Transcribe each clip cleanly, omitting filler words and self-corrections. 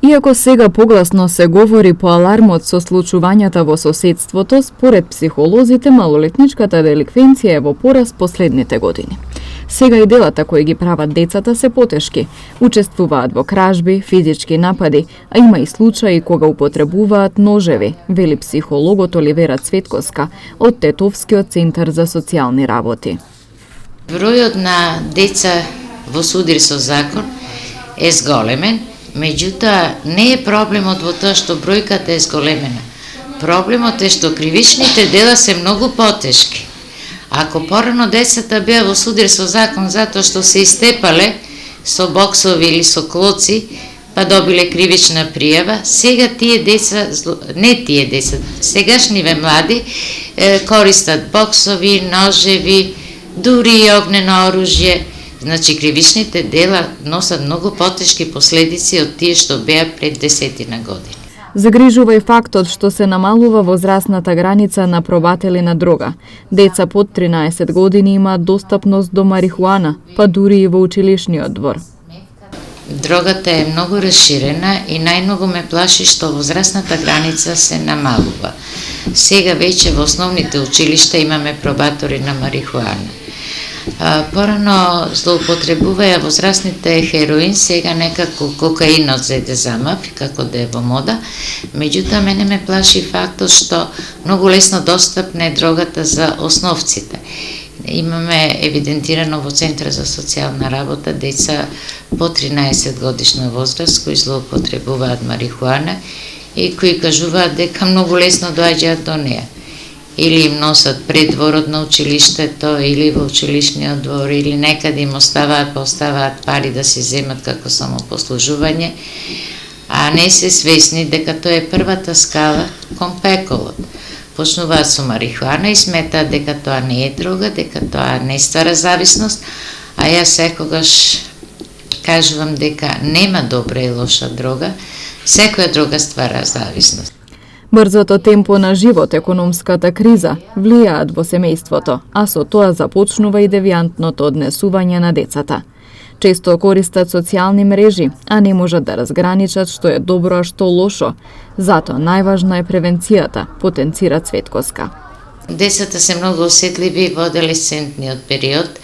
Иако сега погласно се говори по алармот со случувањата во соседството, според психолозите малолетничката деликвенција е во пораст последните години. Сега и делата кои ги прават децата се потешки. Учествуваат во кражби, физички напади, а има и случаи кога употребуваат ножеви, вели психологот Оливера Цветковска од Тетовскиот центар за социјални работи. Бројот на деца во судир со закон е зголемен, меѓутоа не е проблемот во тоа што бројката е зголемена. Проблемот е што кривичните дела се многу потешки. Ако порано децата беа во судир со закон затоа што се истепале со боксови или со клоци, па добиле кривична пријава, сега тие деца, сегашниве млади користат боксови, ножеви, дури и огнено оружје. Значи, кривичните дела носат многу потешки последици од тие што беа пред 10 години. Загрижува и фактот што се намалува возрастната граница на пробатели на дрога. Деца под 13 години имаат достапност до марихуана, па дури и во училишниот двор. Дрогата е многу расширена и најмногу ме плаши што возрастната граница се намалува. Сега веќе во основните училишта имаме пробатори на марихуана. Порано злоупотребуваја возрастните хероин, сега некако кокаинот зеде замав, како да е во мода. Меѓутоа, мене ме плаши фактот што многу лесно достапна е дрогата за основците. Имаме евидентирано во Центар за социјална работа деца по 13 годишна возраст кои злоупотребуваат марихуана и кои кажуваат дека многу лесно доаѓаат до неа. Или им носат пред дворот на училиштето, или во училишниот двор, или некаде им оставаат пари да си земат како самопослужување, а не се свесни дека тоа е првата скала кон пеколот. Почнуваат со марихуана и сметаат дека тоа не е дрога, дека тоа не ствара зависност, а јас секогаш кажувам дека нема добра и лоша дрога, секоја дрога ствара зависност. Брзото темпо на живот, економската криза влијаат во семејството, а со тоа започнува и девијантното однесување на децата. Често користат социјални мрежи, а не можат да разграничат што е добро, а што лошо. Затоа најважна е превенцијата, потенцира Цветковска. Децата се многу осетливи во адолесцентниот период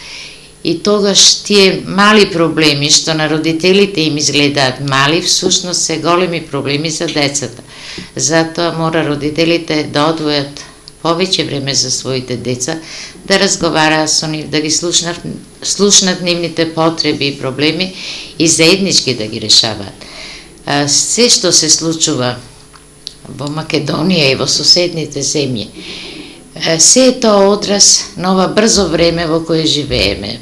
и тогаш тие мали проблеми што на родителите им изгледаат мали, всушност се големи проблеми за децата. Затоа мора родителите да одвојат повеќе време за своите деца, да разговараат со нив, да ги слушнат нивните потреби и проблеми и заеднички да ги решаваат. Се што се случува во Македонија и во соседните земји, се е тоа одраз на ова брзо време во кое живееме.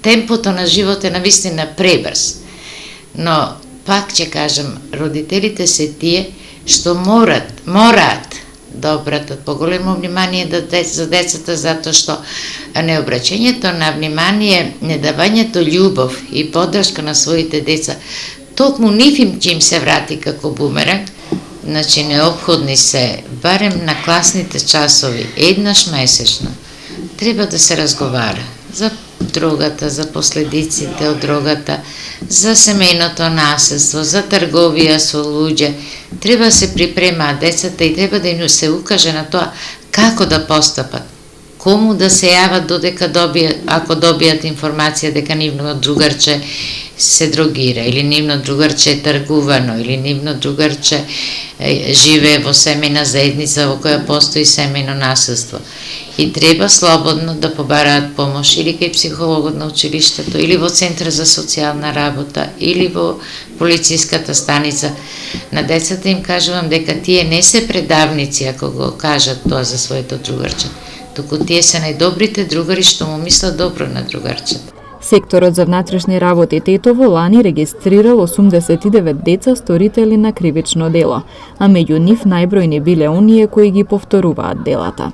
Темпото на живот е навистина пребрз, но пак ќе кажам, родителите се тие што мораат да обратат поголемо внимание за децата, затоа што необраќањето на внимание, недавањето љубов и поддршка на своите деца, токму нив ќе им се врати како бумеранг. Значи, необходни се, барем на класните часови, еднаш месечно, треба да се разговара за дрогата, за последиците од дрогата, за семејното насилство, за трговија со луѓе. Треба да се припремаат децата и треба да им се укаже на тоа како да постапат, кому да се јават додека ако добијат информација дека нивно другарче се дрогира, или нивно другарче е тргувано, или нивно другарче живее во семејна заедница во која постои семејно насилство. И треба слободно да побараат помош или кај психологот на училиштето, или во Центар за социјална работа, или во полицијската станица. На децата им кажувам дека тие не се предавници ако го кажат тоа за своето другарче, туку тие се најдобрите другари што му мислат добро на другарчето. Секторот за внатрешни работи Тетово лани регистрирал 89 деца сторители на кривично дело, а меѓу нив најбројни биле оние кои ги повторуваат делата.